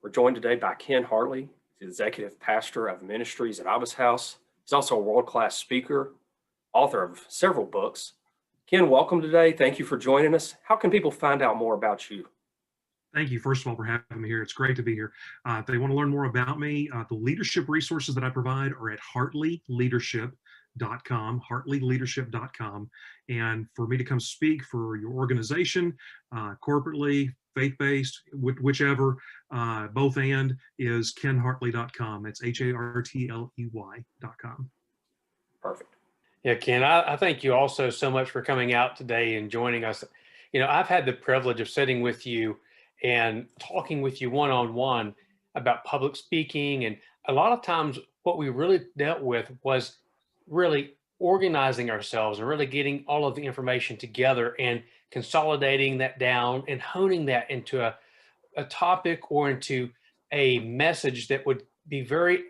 We're joined today by Ken Hartley, the executive pastor of ministries at Abba's House. He's also a world-class speaker, author of several books. Ken, welcome today. Thank you for joining us. How can people find out more about you? Thank you, first of all, for having me here. It's great to be here. If they want to learn more about me, the leadership resources that I provide are at hartleyleadership.com, hartleyleadership.com. And for me to come speak for your organization, corporately, faith-based, whichever, both and, is kenhartley.com. It's hartley.com. Perfect. Yeah, Ken, I thank you also so much for coming out today and joining us. You know, I've had the privilege of sitting with you and talking with you one-on-one about public speaking. And a lot of times what we really dealt with was really organizing ourselves and really getting all of the information together and consolidating that down and honing that into a topic or into a message that would be very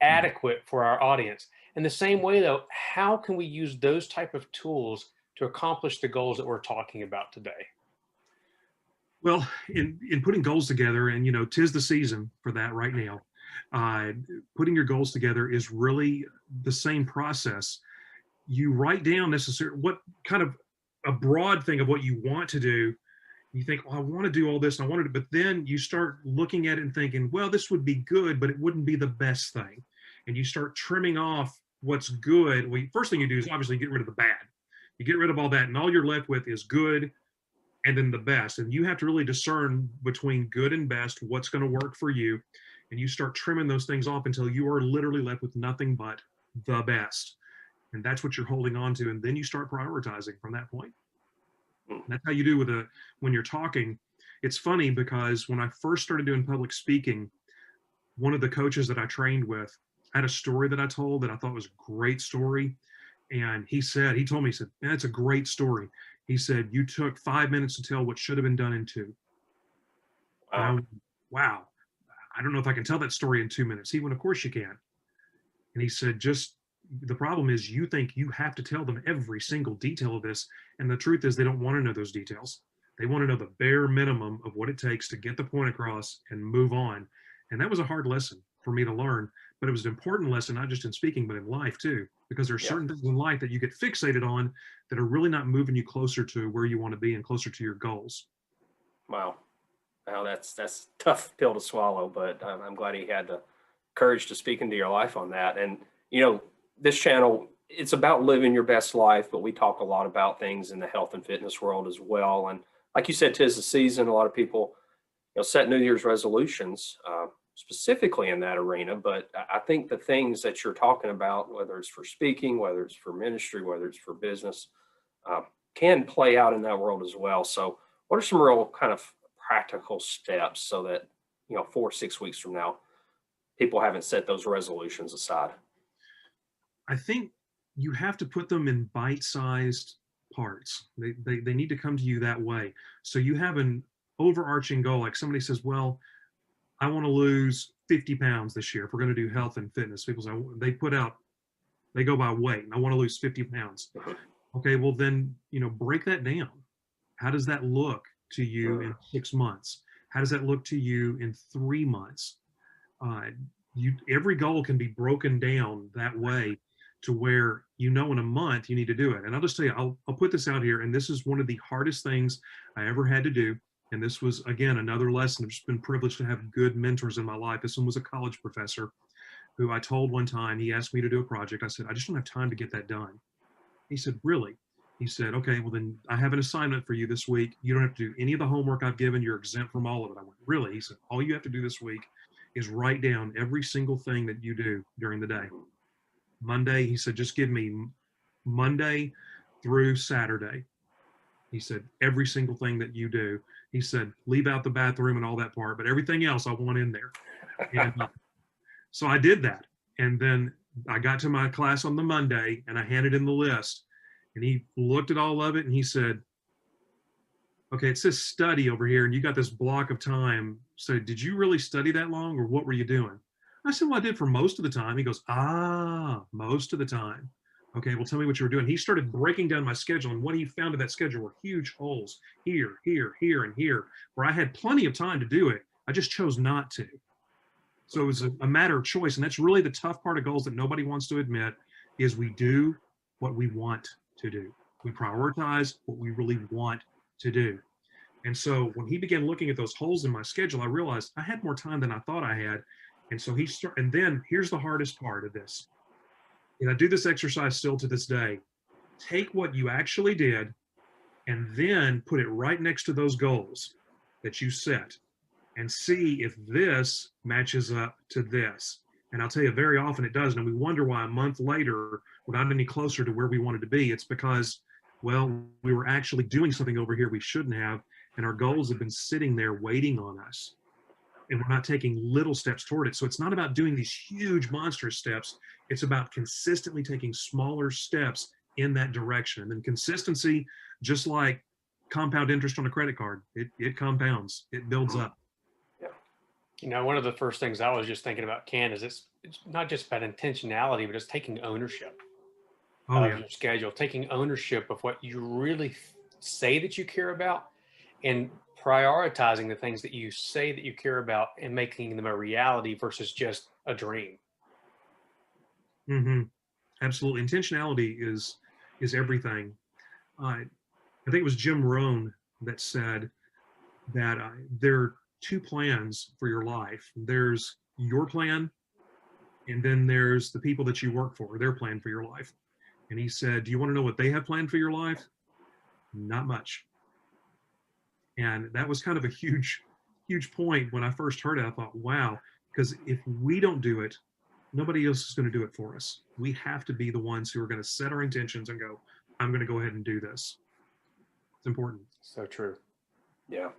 adequate for our audience. In the same way, though, how can we use those type of tools to accomplish the goals that we're talking about today? Well, in putting goals together, and you know, 'tis the season for that right now. Putting your goals together is really the same process. You write down what kind of a broad thing of what you want to do. You think, oh, I want to do all this, and I wanted to, but then you start looking at it and thinking, well, this would be good, but it wouldn't be the best thing. And you start trimming off what's good. Well, first thing you do is obviously get rid of the bad. You get rid of all that, and all you're left with is good and then the best. And you have to really discern between good and best, what's going to work for you. And you start trimming those things off until you are literally left with nothing but the best. And that's what you're holding on to. And then you start prioritizing from that point. And that's how you do when you're talking. It's funny because when I first started doing public speaking, one of the coaches that I trained with had a story that I told that I thought was a great story. And he told me, man, it's a great story. He said, you took 5 minutes to tell what should have been done in 2. Wow. I don't know if I can tell that story in 2 minutes. He went, of course you can. And he said, the problem is you think you have to tell them every single detail of this. And the truth is they don't want to know those details. They want to know the bare minimum of what it takes to get the point across and move on. And that was a hard lesson for me to learn, but it was an important lesson, not just in speaking, but in life too, because there are certain things in life that you get fixated on that are really not moving you closer to where you want to be and closer to your goals. Wow. Wow, that's a tough pill to swallow, but I'm glad he had the courage to speak into your life on that. And, you know, this channel, it's about living your best life, but we talk a lot about things in the health and fitness world as well. And like you said, 'tis the season. A lot of people, set New Year's resolutions, specifically in that arena. But I think the things that you're talking about, whether it's for speaking, whether it's for ministry, whether it's for business, can play out in that world as well. So what are some real kind of practical steps so that, 4 or 6 weeks from now, people haven't set those resolutions aside? I think you have to put them in bite-sized parts. They need to come to you that way. So you have an overarching goal. Like somebody says, well, I want to lose 50 pounds this year. If we're going to do health and fitness, people say, they go by weight. And I want to lose 50 pounds. Okay, well then, break that down. How does that look to you in 6 months? How does that look to you in 3 months? Every goal can be broken down that way to where, in a month you need to do it. And I'll just tell you, I'll put this out here. And this is one of the hardest things I ever had to do. And this was, again, another lesson. I've just been privileged to have good mentors in my life. This one was a college professor who I told one time, he asked me to do a project. I said, I just don't have time to get that done. He said, really? He said, okay, well then I have an assignment for you this week. You don't have to do any of the homework I've given. You're exempt from all of it. I went, really? He said, all you have to do this week is write down every single thing that you do during the day. Monday, he said, just give me Monday through Saturday. He said, every single thing that you do. He said, leave out the bathroom and all that part, but everything else I want in there. And so I did that. And then I got to my class on the Monday and I handed him the list. And he looked at all of it and he said, okay, it says study over here and you got this block of time. So did you really study that long or what were you doing? I said, well, I did for most of the time. He goes, most of the time. Okay, well, tell me what you were doing. He started breaking down my schedule, and what he found in that schedule were huge holes here, here, here, and here, where I had plenty of time to do it. I just chose not to. So it was a matter of choice. And that's really the tough part of goals that nobody wants to admit, is we do what we want to do. We prioritize what we really want to do. And so when he began looking at those holes in my schedule, I realized I had more time than I thought I had. And so and then here's the hardest part of this. And I do this exercise still to this day. Take what you actually did and then put it right next to those goals that you set and see if this matches up to this. And I'll tell you, very often it does. And we wonder why a month later, we're not any closer to where we wanted to be. It's because, well, we were actually doing something over here we shouldn't have. And our goals have been sitting there waiting on us. And we're not taking little steps toward it. So it's not about doing these huge monstrous steps. It's about consistently taking smaller steps in that direction. And then consistency, just like compound interest on a credit card, it compounds, it builds up. You know, one of the first things I was just thinking about, Ken, is it's not just about intentionality, but it's taking ownership of your schedule, taking ownership of what you really say that you care about, and prioritizing the things that you say that you care about and making them a reality versus just a dream. Mm-hmm. Absolutely. Intentionality is everything. I think it was Jim Rohn that said that there are two plans for your life. There's your plan, and then there's the people that you work for, their plan for your life. And he said, do you want to know what they have planned for your life? Not much. And that was kind of a huge point when I first heard it. I thought, wow, because if we don't do it, nobody else is going to do it for us. We have to be the ones who are going to set our intentions and go, I'm going to go ahead and do this. It's important. So true. Yeah,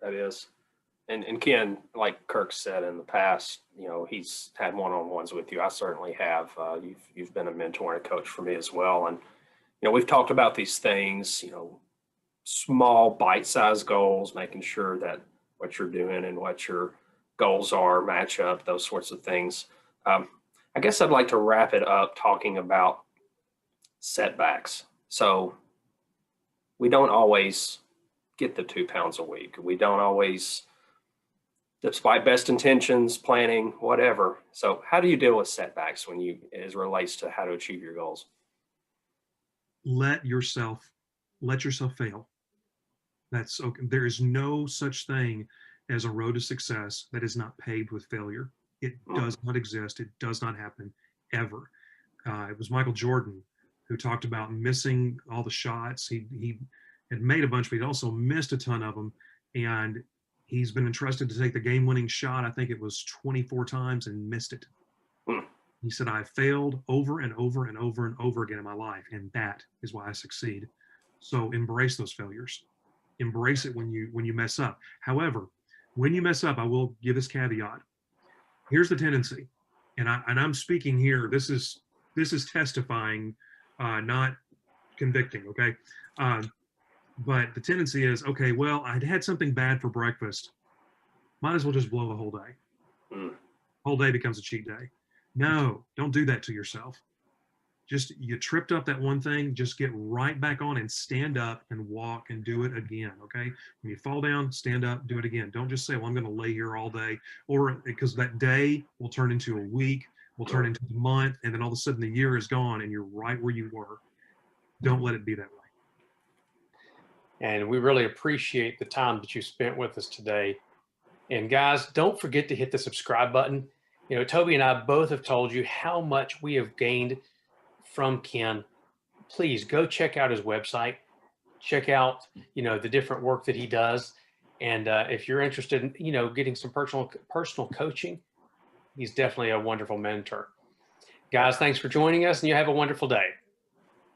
that is. And Ken, like Kirk said in the past, you know, he's had one-on-ones with you. I certainly have. You've been a mentor and a coach for me as well. And, you know, we've talked about these things, you know, small bite-sized goals, making sure that what you're doing and what your goals are match up, those sorts of things. I guess I'd like to wrap it up talking about setbacks. So we don't always get the 2 pounds a week. We don't always, despite best intentions, planning, whatever. So how do you deal with setbacks as it relates to how to achieve your goals? Let yourself fail. That's okay. There is no such thing as a road to success that is not paved with failure. It does not exist. It does not happen ever. It was Michael Jordan who talked about missing all the shots. He had made a bunch, but he'd also missed a ton of them. And he's been entrusted to take the game-winning shot. I think it was 24 times and missed it. He said, I failed over and over and over and over again in my life, and that is why I succeed. So embrace those failures. Embrace it when you mess up. However, when you mess up, I will give this caveat. Here's the tendency, and I'm speaking here. This is testifying, not convicting. Okay, but the tendency is, okay, well, I'd had something bad for breakfast. Might as well just blow the whole day. Whole day becomes a cheat day. No, don't do that to yourself. Just, you tripped up that one thing, just get right back on and stand up and walk and do it again, okay? When you fall down, stand up, do it again. Don't just say, well, I'm going to lay here all day, or because that day will turn into a week, will turn into a month, and then all of a sudden the year is gone and you're right where you were. Don't let it be that way. And we really appreciate the time that you spent with us today. And guys, don't forget to hit the subscribe button. You know, Toby and I both have told you how much we have gained from Ken. Please go check out his website, check out, you know, the different work that he does. And if you're interested in, you know, getting some personal coaching, he's definitely a wonderful mentor. Guys, thanks for joining us, and you have a wonderful day.